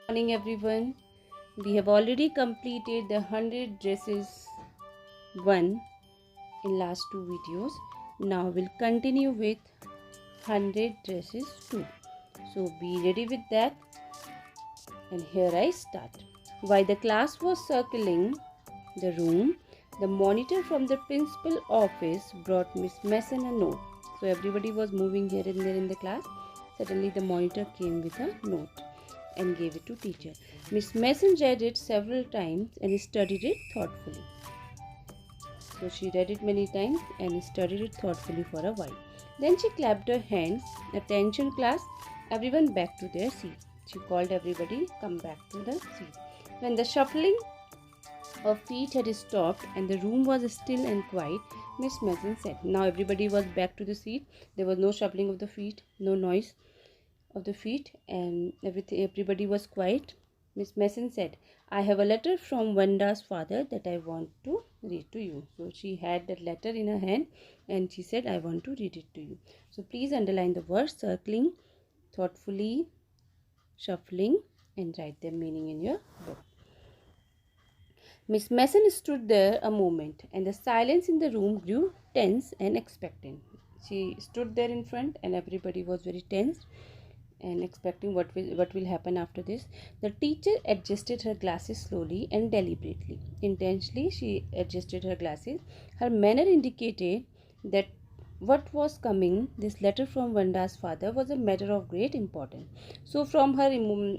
Morning everyone. We have already completed the 100 dresses 1 in last two videos. Now we'll continue with 100 dresses 2. So be ready with that, and here I start. While the class was circling the room, the monitor from the principal office brought Miss Mason a note. So everybody was moving here and there in the class. Suddenly the monitor came with a note and gave it to teacher. Miss Mason read it several times and studied it thoughtfully. So she read it many times and studied it thoughtfully for a while. Then she clapped her hands. Attention class, everyone back to their seat. She called everybody, come back to the seat. When the shuffling of feet had stopped and the room was still and quiet, Miss Mason said, now everybody was back to the seat. There was no shuffling of the feet, no noise of the feet, and everybody was quiet. Miss Mason said, I have a letter from Vanda's father that I want to read to you. So she had that letter in her hand and she said, I want to read it to you. So please underline the words circling, thoughtfully, shuffling, and write their meaning in your book. Miss Mason stood there a moment and the silence in the room grew tense and expectant. She stood there in front and everybody was very tense and expecting what will happen after this. The teacher adjusted her glasses slowly and deliberately. Intentionally, she adjusted her glasses. Her manner indicated that what was coming, this letter from Vanda's father, was a matter of great importance. So, from her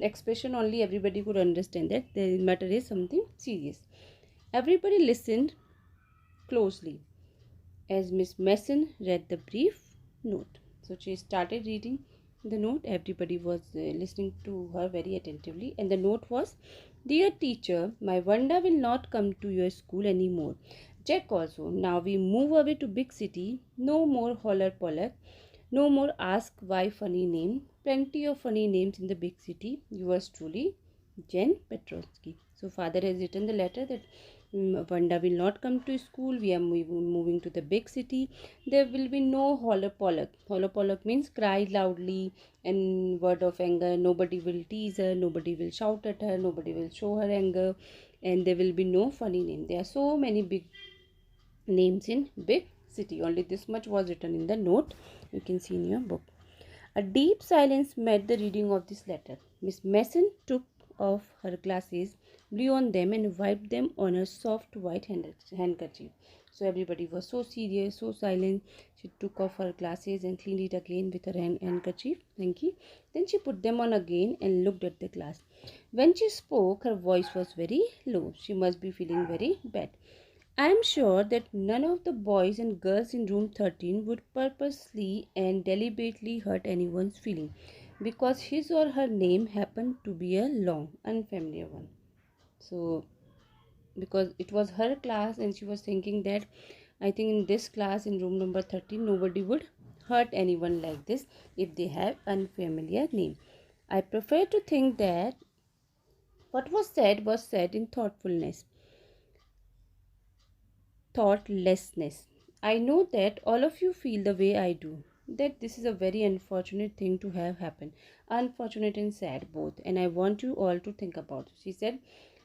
expression only, everybody could understand that the matter is something serious. Everybody listened closely as Miss Mason read the brief note. So she started reading the note. Everybody was listening to her very attentively, and the note was, dear teacher, my Vanda will not come to your school anymore. Jack also. Now we move away to big city. No more holler poller. No more ask why funny name. Plenty of funny names in the big city. Yours truly, Jen Petrovsky. So father has written the letter that Vanda will not come to school. We are moving to the big city. There will be no holler pollock. Holler pollock means cry loudly and word of anger. Nobody will tease her. Nobody will shout at her. Nobody will show her anger. And there will be no funny name. There are so many big names in big city. Only this much was written in the note. You can see in your book. A deep silence met the reading of this letter. Miss Mason took off her glasses, blew on them, and wiped them on her soft white handkerchief. So everybody was so serious, so silent. She took off her glasses and cleaned it again with her handkerchief. Thank you. Then she put them on again and looked at the glass. When she spoke, her voice was very low. She must be feeling very bad. I am sure that none of the boys and girls in room 13 would purposely and deliberately hurt anyone's feeling because his or her name happened to be a long, unfamiliar one. So, because it was her class and she was thinking that I think in this class in room number 13 nobody would hurt anyone like this if they have unfamiliar name. I prefer to think that what was said in thoughtlessness. I know that all of you feel the way I do. That this is a very unfortunate thing to have happened. Unfortunate and sad both. And I want you all to think about it. She said,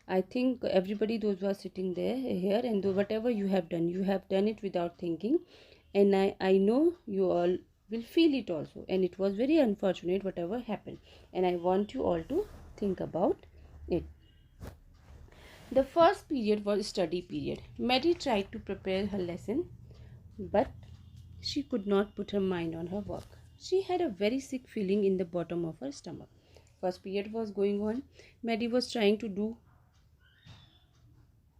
I think everybody, those who are sitting there, here, and whatever you have done it without thinking. And I know you all will feel it also. And it was very unfortunate whatever happened. And I want you all to think about it. The first period was study period. Mary tried to prepare her lesson, but she could not put her mind on her work. She had a very sick feeling in the bottom of her stomach. First period was going on. Mary was trying to do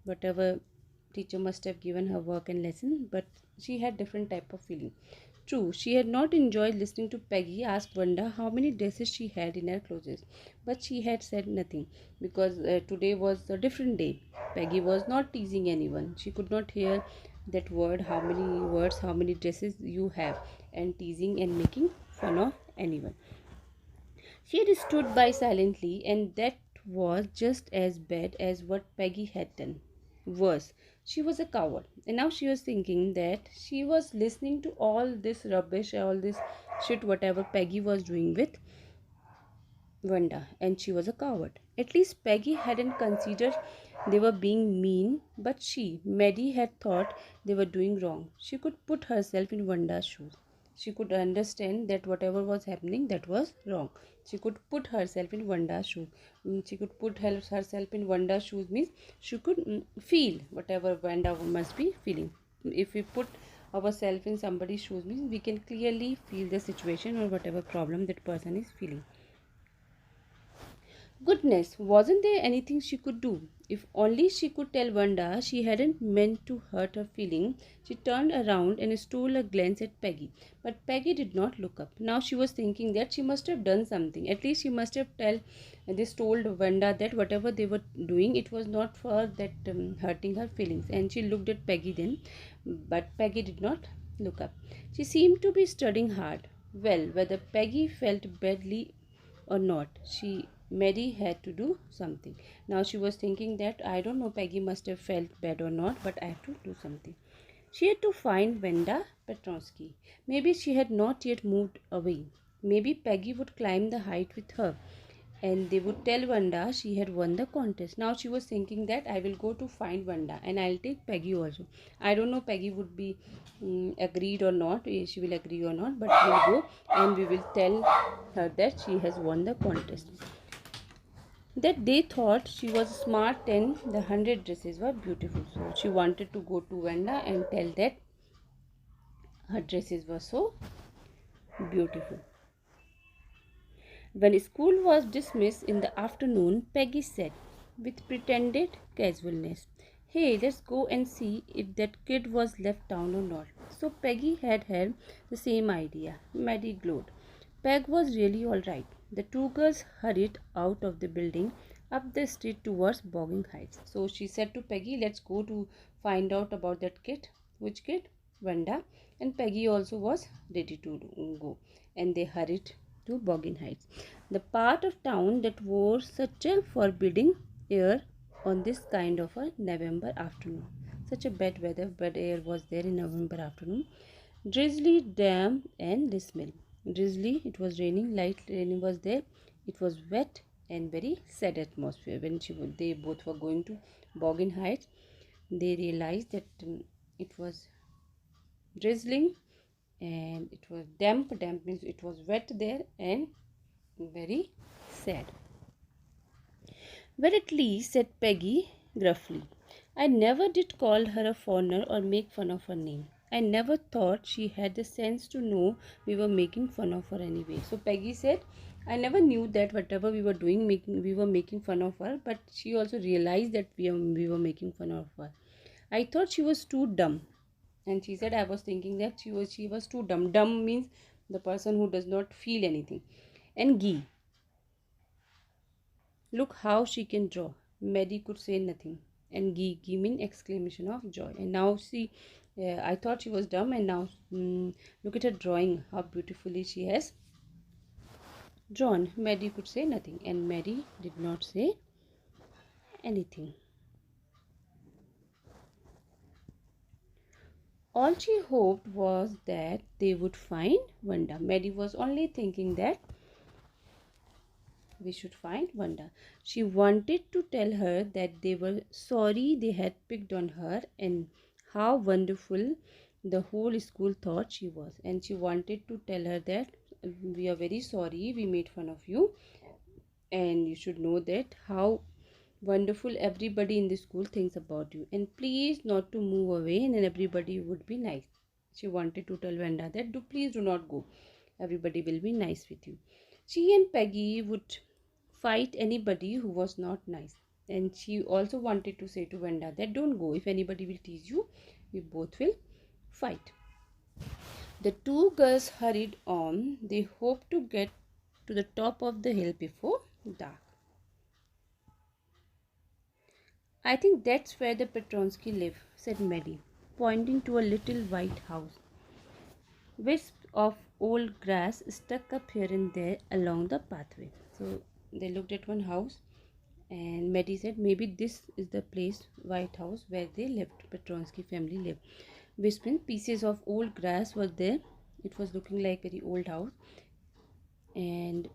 whatever teacher must have given her work and lesson, but she had different type of feeling. True, she had not enjoyed listening to Peggy ask Wanda how many dresses she had in her closet, but she had said nothing because today was a different day. Peggy was not teasing anyone. She could not hear that word, how many words, how many dresses you have, and teasing and making fun of anyone. She had stood by silently, and that was just as bad as what Peggy had done. Worse, she was a coward. And now she was thinking that she was listening to all this rubbish, all this shit, whatever Peggy was doing with Wanda, and she was a coward. At least Peggy hadn't considered they were being mean, but Maddie, had thought they were doing wrong. She could put herself in Vanda's shoes. She could understand that whatever was happening, that was wrong. She could put herself in Vanda's shoes. She could put herself in Vanda's shoes means she could feel whatever Vanda must be feeling. If we put ourselves in somebody's shoes means we can clearly feel the situation or whatever problem that person is feeling. Goodness, wasn't there anything she could do? If only she could tell Wanda she hadn't meant to hurt her feeling. She turned around and stole a glance at Peggy. But Peggy did not look up. Now she was thinking that she must have done something. At least she must have told Wanda that whatever they were doing, it was not for that hurting her feelings. And she looked at Peggy then, but Peggy did not look up. She seemed to be studying hard. Well, whether Peggy felt badly or not, Mary had to do something. Now she was thinking that I don't know, Peggy must have felt bad or not, but I have to do something. She had to find Wanda Petronsky. Maybe she had not yet moved away. Maybe Peggy would climb the height with her and they would tell Wanda she had won the contest. Now she was thinking that I will go to find Wanda and I'll take Peggy also. I don't know Peggy would be agreed or not, she will agree or not, but we'll go and we will tell her that she has won the contest. That they thought she was smart and the 100 dresses were beautiful. So she wanted to go to Wanda and tell that her dresses were so beautiful. When school was dismissed in the afternoon, Peggy said, with pretended casualness, "Hey, let's go and see if that kid was left down or not." So Peggy had the same idea. Maddie glowed. Peg was really all right. The two girls hurried out of the building up the street towards Bogging Heights. So she said to Peggy, "Let's go to find out about that kid." Which kid? Wanda. And Peggy also was ready to go. And they hurried to Boggin Heights, the part of town that wore such a forbidding air on this kind of a November afternoon. Such a bad air was there in November afternoon. Drizzly, damp, and dismal. Drizzly, it was raining, light raining was there. It was wet and very sad atmosphere. When they both were going to Boggin Heights, they realized that it was drizzling and it was damp. Damp means it was wet there and very sad. "Well, at least," said Peggy gruffly, "I never did call her a foreigner or make fun of her name. I never thought she had the sense to know we were making fun of her anyway." So Peggy said, "I never knew that whatever we were doing, we were making fun of her, but she also realized that we were making fun of her. I thought she was too dumb." And she said, "I was thinking that she was too dumb." Dumb means the person who does not feel anything. And Gee, look how she can draw. Maddie could say nothing. And Gee mean exclamation of joy. And now see, I thought she was dumb, and now look at her drawing, how beautifully she has drawn. Maddie could say nothing, and Maddie did not say anything. All she hoped was that they would find Wanda. Maddie was only thinking that we should find Wanda. She wanted to tell her that they were sorry they had picked on her and how wonderful the whole school thought she was. And she wanted to tell her that we are very sorry we made fun of you, and you should know that how wonderful everybody in the school thinks about you, and please not to move away and then everybody would be nice. She wanted to tell Wanda that please do not go, everybody will be nice with you. She and Peggy would fight anybody who was not nice, and she also wanted to say to Wanda that don't go, if anybody will tease you, we both will fight. The two girls hurried on. They hoped to get to the top of the hill before dark. "I think that's where the Petronsky live," said Mary, pointing to a little white house. Wisps of old grass stuck up here and there along the pathway. So they looked at one house, and Mary said, "Maybe this is the place, White House, where they lived, Petronsky family lived." Whispering pieces of old grass were there. It was looking like very old house, and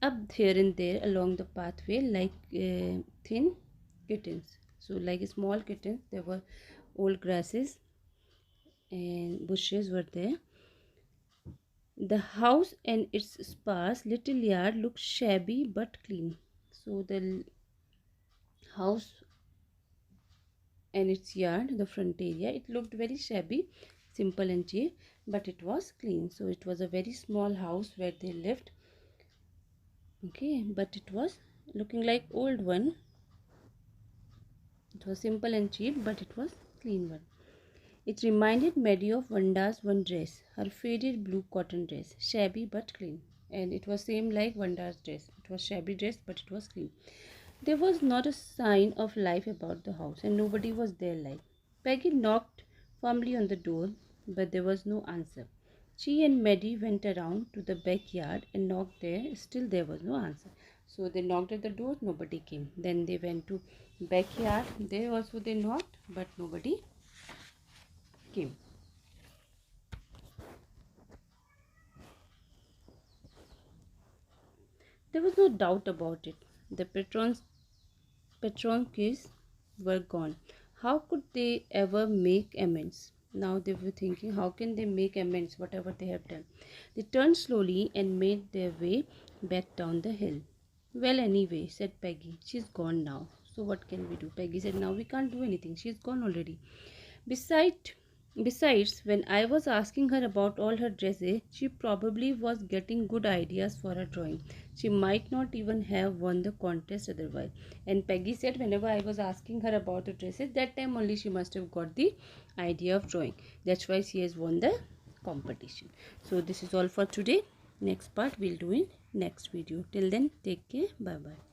up here and there along the pathway like thin kittens. So like small kittens, there were old grasses and bushes were there. The house and its sparse little yard looked shabby but clean. So the house and its yard, the front area, it looked very shabby, simple and cheap, but it was clean. So it was a very small house where they lived. Okay, but it was looking like old one. It was simple and cheap, but it was clean one. It reminded Maddie of Vanda's one dress, her faded blue cotton dress, shabby but clean. And it was same like Vanda's dress. It was shabby dress, but it was clean. There was not a sign of life about the house, and nobody was there like. Peggy knocked firmly on the door, but there was no answer. She and Maddie went around to the backyard and knocked there. Still there was no answer. So they knocked at the door, nobody came. Then they went to backyard. There also they knocked, but nobody came. There was no doubt about it. The patron keys were gone. How could they ever make amends? Now they were thinking, how can they make amends whatever they have done? They turned slowly and made their way back down the hill. Well, anyway, said Peggy, she's gone now. So what can we do? Peggy said, now we can't do anything. She's gone already. Besides, Besides, when I was asking her about all her dresses, she probably was getting good ideas for her drawing. She might not even have won the contest otherwise. And Peggy said, whenever I was asking her about the dresses, that time only she must have got the idea of drawing. That's why she has won the competition. So this is all for today. Next part we'll do in next video. Till then, take care. Bye bye.